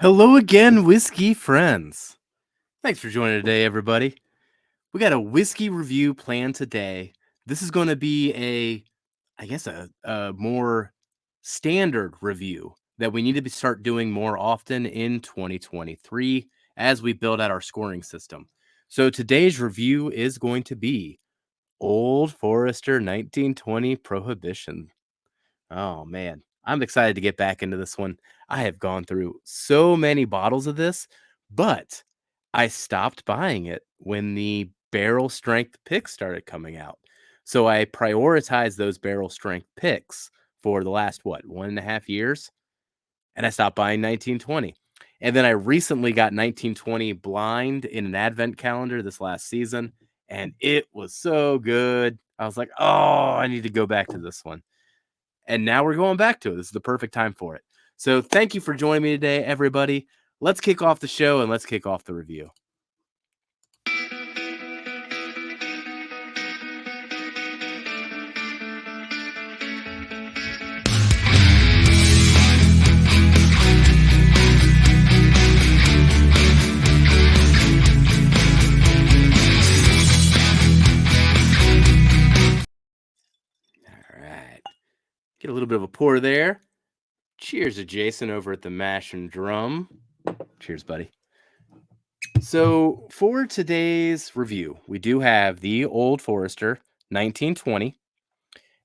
Hello again, whiskey friends. Thanks for joining today, everybody. We got a whiskey review planned today. This is going to be a more standard review that we need to start doing more often in 2023 as we build out our scoring system. So today's review is going to be Old Forester 1920 Prohibition. Oh man, I'm excited to get back into this one. I have gone through so many bottles of this, but I stopped buying it when the barrel strength picks started coming out. So I prioritized those barrel strength picks for the last 1.5 years, and I stopped buying 1920. And then I recently got 1920 blind in an advent calendar this last season, and it was so good. I was like, oh, I need to go back to this one. And now we're going back to it. This is the perfect time for it. So thank you for joining me today, everybody. Let's kick off the show and let's kick off the review. All right. Get a little bit of a pour there. Cheers to Jason over at the Mash and Drum. Cheers, buddy. So, for today's review, we do have the Old Forester 1920.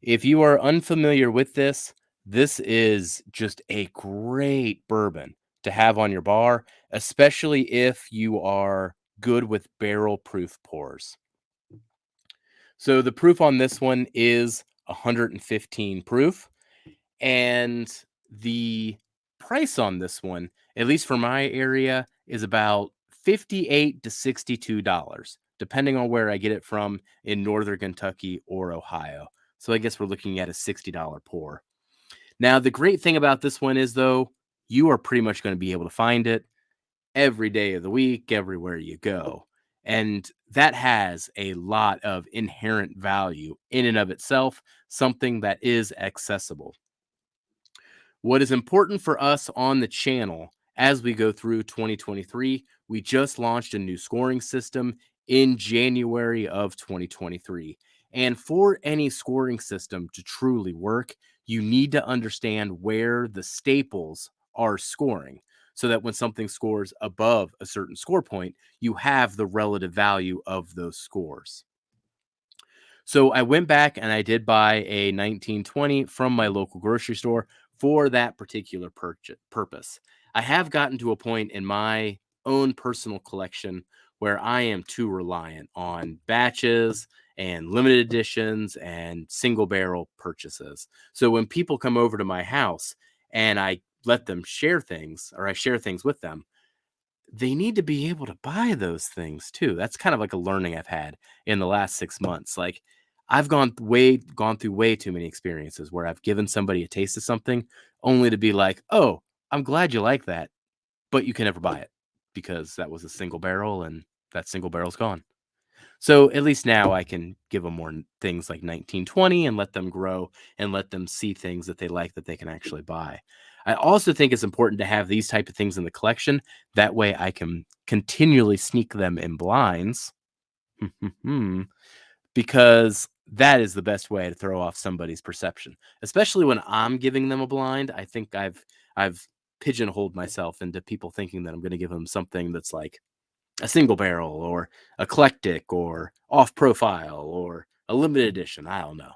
If you are unfamiliar with this, this is just a great bourbon to have on your bar, especially if you are good with barrel proof pours. So the proof on this one is 115 proof, and the price on this one, at least for my area, is about 58 to $62, depending on where I get it from in Northern Kentucky or Ohio. So I guess we're looking at a $60 pour. Now, the great thing about this one is, though, you are pretty much going to be able to find it every day of the week, everywhere you go. And that has a lot of inherent value in and of itself, something that is accessible. What is important for us on the channel as we go through 2023, we just launched a new scoring system in January of 2023. And for any scoring system to truly work, you need to understand where the staples are scoring so that when something scores above a certain score point, you have the relative value of those scores. So I went back and I did buy a 1920 from my local grocery store for that particular purpose. I have gotten to a point in my own personal collection where I am too reliant on batches and limited editions and single barrel purchases. So when people come over to my house and I let them share things or I share things with them, they need to be able to buy those things too. That's kind of like a learning I've had in the last 6 months. Like I've gone through way too many experiences where I've given somebody a taste of something only to be like, "Oh, I'm glad you like that, but you can never buy it because that was a single barrel and that single barrel's gone." So at least now I can give them more things like 1920 and let them grow and let them see things that they like that they can actually buy. I also think it's important to have these type of things in the collection. That way I can continually sneak them in blinds because that is the best way to throw off somebody's perception, especially when I'm giving them a blind. I think I've pigeonholed myself into people thinking that I'm going to give them something that's like a single barrel or eclectic or off profile or a limited edition. I don't know.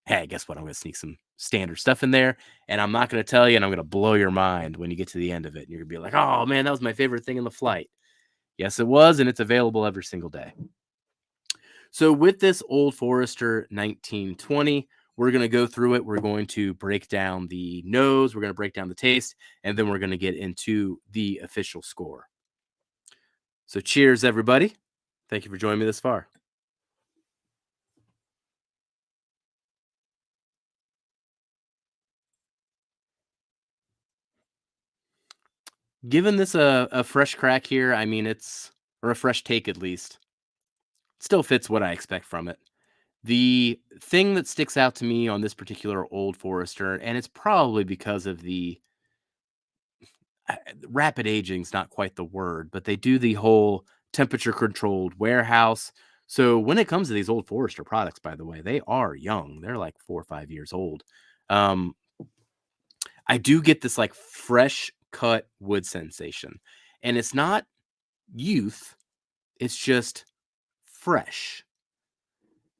Hey, guess what? I'm going to sneak some standard stuff in there and I'm not going to tell you and I'm going to blow your mind when you get to the end of it. And you're going to be like, oh man, that was my favorite thing in the flight. Yes, it was. And it's available every single day. So with this Old Forester 1920, we're going to go through it. We're going to break down the nose. We're going to break down the taste. And then we're going to get into the official score. So cheers, everybody. Thank you for joining me this far. Given this a fresh crack here, I mean, or a fresh take at least, still fits what I expect from it. The thing that sticks out to me on this particular Old Forester, and it's probably because of rapid aging's not quite the word, but they do the whole temperature controlled warehouse. So when it comes to these Old Forester products, by the way, they are young. They're like 4 or 5 years old. Um, I do get this like fresh cut wood sensation, and it's not youth, it's just fresh.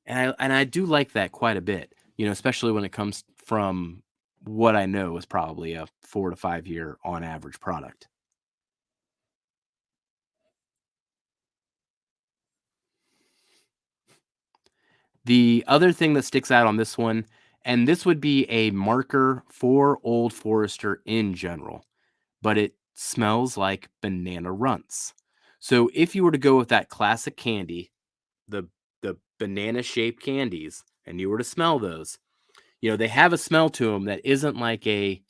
And I do like that quite a bit, especially when it comes from what I know is probably a 4 to 5 year on average product. The other thing that sticks out on this one, and this would be a marker for Old Forester in general, but it smells like banana runts. So if you were to go with that classic candy, the the banana shaped candies, and you were to smell those, they have a smell to them that isn't like a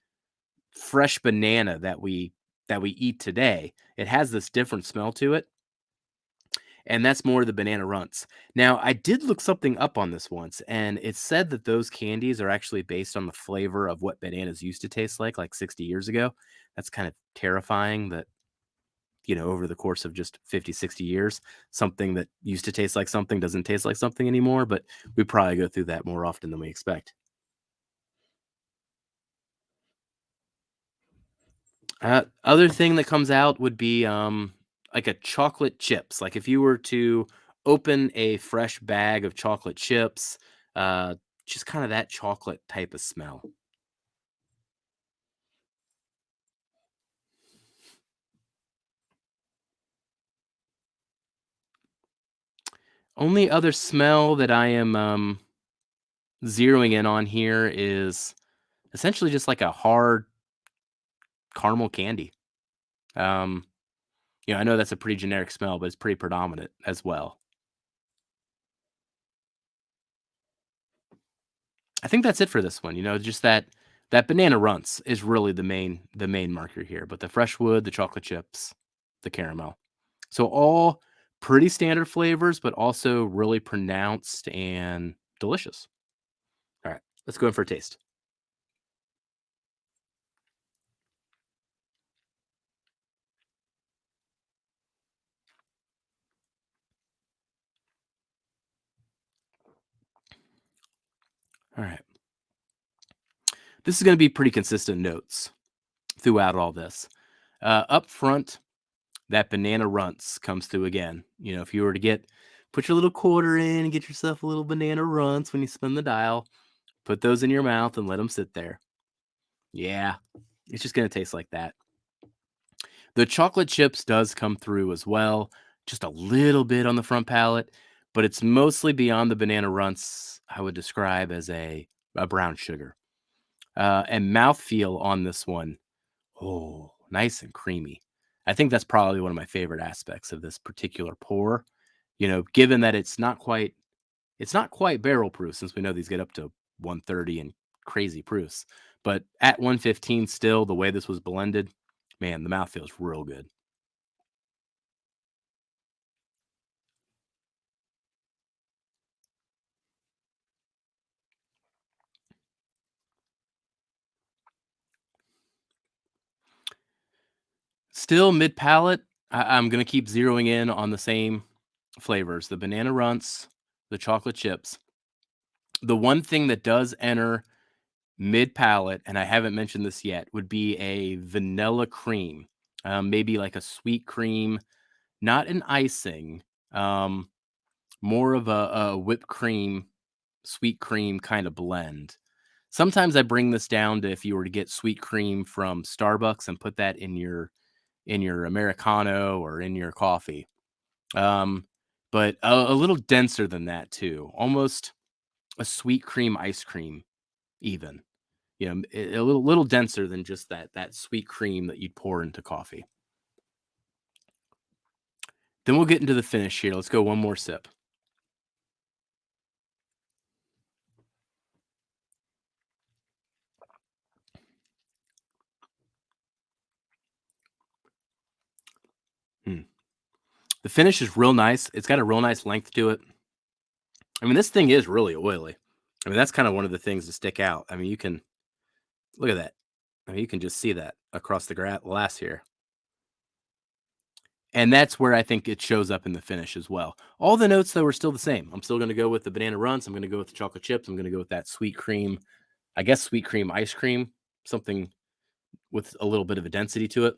fresh banana that we eat today. It has this different smell to it, and that's more the banana runts. Now, I did look something up on this once, and it said that those candies are actually based on the flavor of what bananas used to taste like 60 years ago. That's kind of terrifying that, over the course of just 50, 60 years, something that used to taste like something doesn't taste like something anymore, but we probably go through that more often than we expect. Other thing that comes out would be like a chocolate chips. Like if you were to open a fresh bag of chocolate chips, uh, just kind of that chocolate type of smell. Only other smell that I am zeroing in on here is essentially just like a hard caramel candy. Um, I know that's a pretty generic smell, but it's pretty predominant as well. I think that's it for this one. Just that banana runts is really the main marker here, but the fresh wood, the chocolate chips, the caramel. So all pretty standard flavors, but also really pronounced and delicious. All right, let's go in for a taste. All right, this is going to be pretty consistent notes throughout all this. Up front, that banana runts comes through again. If you were to put your little quarter in and get yourself a little banana runts when you spin the dial, put those in your mouth and let them sit there. Yeah, it's just gonna taste like that. The chocolate chips does come through as well, just a little bit on the front palate, but it's mostly beyond the banana runts. I would describe as a brown sugar. And mouthfeel on this one, oh, nice and creamy. I think that's probably one of my favorite aspects of this particular pour. Given that it's not quite barrel proof, since we know these get up to 130 and crazy proofs. But at 115 still, the way this was blended, man, the mouth feels real good. Still mid palate, I'm gonna keep zeroing in on the same flavors, the banana runts, the chocolate chips. The one thing that does enter mid palate, and I haven't mentioned this yet, would be a vanilla cream, maybe like a sweet cream, not an icing, um, more of a whipped cream, sweet cream kind of blend. Sometimes I bring this down to if you were to get sweet cream from Starbucks and put that in your americano or in your coffee. Um, but a little denser than that too, almost a sweet cream ice cream even. A little denser than just that sweet cream that you'd pour into coffee. Then we'll get into the finish here. Let's go one more sip. Hmm. The finish is real nice. It's got a real nice length to it. I mean, this thing is really oily. I mean, that's kind of one of the things to stick out. I mean, you can look at that. I mean, you can just see that across the glass here. And that's where I think it shows up in the finish as well. All the notes, though, are still the same. I'm still going to go with the banana runts. I'm going to go with the chocolate chips. I'm going to go with that sweet cream, I guess sweet cream ice cream, something with a little bit of a density to it.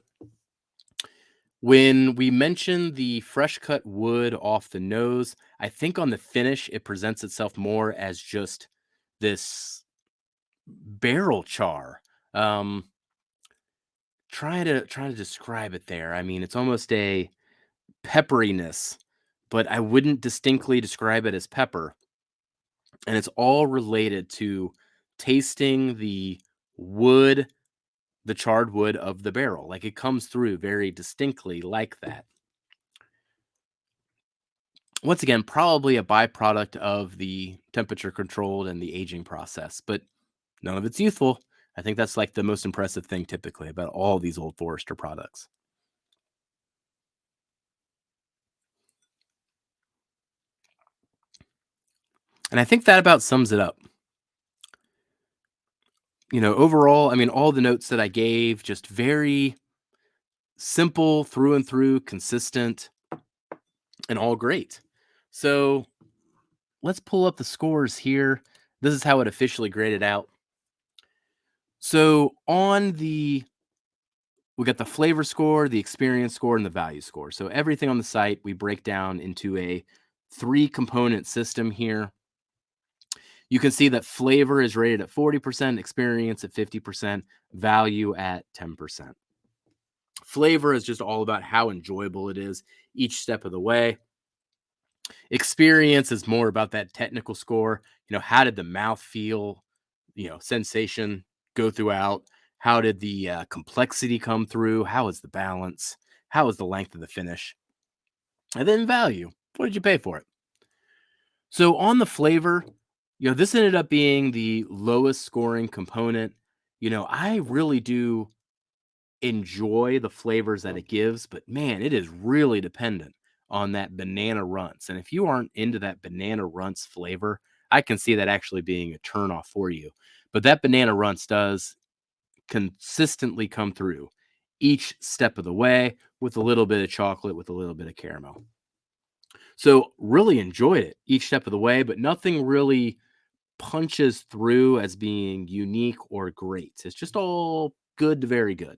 When we mention the fresh cut wood off the nose, I think on the finish, it presents itself more as just this barrel char. Um, trying to describe it there. I mean, it's almost a pepperiness, but I wouldn't distinctly describe it as pepper. And it's all related to tasting the wood, the charred wood of the barrel. Like it comes through very distinctly like that. Once again, probably a byproduct of the temperature controlled and the aging process, but none of it's youthful. I think that's like the most impressive thing typically about all these Old Forester products. And I think that about sums it up. Overall, I mean, all the notes that I gave, just very simple through and through, consistent, and all great. So let's pull up the scores here. This is how it officially graded out. So we got the flavor score, the experience score, and the value score. So everything on the site, we break down into a 3-component system here. You can see that flavor is rated at 40%, experience at 50%, value at 10%. Flavor is just all about how enjoyable it is each step of the way. Experience is more about that technical score. How did the mouth feel? Sensation go throughout. How did the complexity come through? How is the balance? How is the length of the finish? And then value. What did you pay for it? So on the flavor, this ended up being the lowest scoring component. I really do enjoy the flavors that it gives, but man, it is really dependent on that banana runts. And if you aren't into that banana runts flavor, I can see that actually being a turnoff for you. But that banana runts does consistently come through each step of the way with a little bit of chocolate, with a little bit of caramel. So really enjoyed it each step of the way, but nothing really punches through as being unique or great. It's just all good to very good.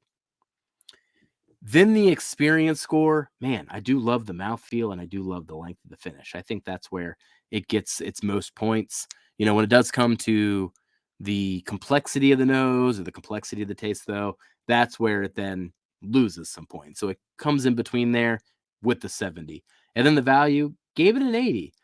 Then the experience score, man, I do love the mouthfeel and I do love the length of the finish. I think that's where it gets its most points. When it does come to the complexity of the nose or the complexity of the taste, though, that's where it then loses some points. So it comes in between there with the 70. And then the value gave it an 80.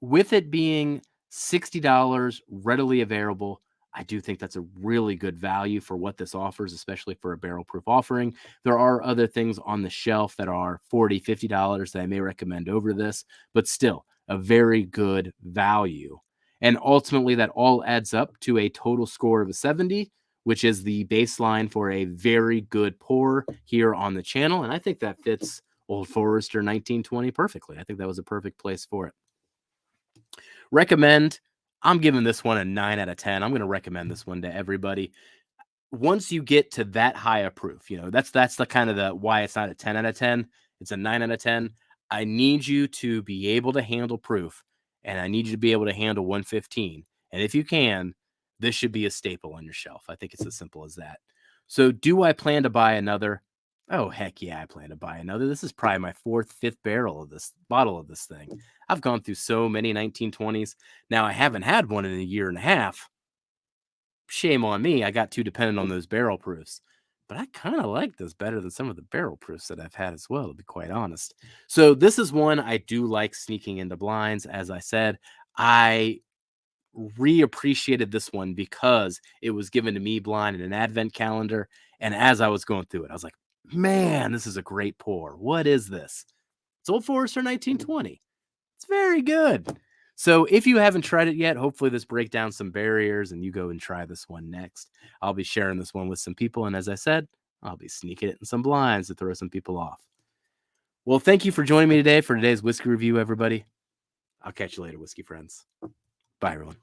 With it being $60 readily available, I do think that's a really good value for what this offers, especially for a barrel proof offering. There are other things on the shelf that are $40, $50 that I may recommend over this, but still a very good value. And ultimately, that all adds up to a total score of a 70, which is the baseline for a very good pour here on the channel. And I think that fits Old Forester 1920 perfectly. I think that was a perfect place for it. Recommend. I'm giving this one a 9 out of 10. I'm going to recommend this one to everybody. Once you get to that high of proof, that's the kind of the why it's not a 10 out of 10. It's a 9 out of 10. I need you to be able to handle proof, and I need you to be able to handle 115. And if you can, this should be a staple on your shelf. I think it's as simple as that. So do I plan to buy another? Oh, heck yeah, I plan to buy another. This is probably my 4th, 5th barrel of this bottle of this thing. I've gone through so many 1920s. Now, I haven't had one in a year and a half. Shame on me. I got too dependent on those barrel proofs. But I kind of like this better than some of the barrel proofs that I've had as well, to be quite honest. So this is one I do like sneaking into blinds. As I said, I reappreciated this one because it was given to me blind in an advent calendar. And as I was going through it, I was like, man, this is a great pour. What is this? It's Old Forester 1920. It's very good. So if you haven't tried it yet, hopefully this breaks down some barriers and you go and try this one next. I'll be sharing this one with some people. And as I said, I'll be sneaking it in some blinds to throw some people off. Well, thank you for joining me today for today's whiskey review, everybody. I'll catch you later, whiskey friends. Bye, everyone.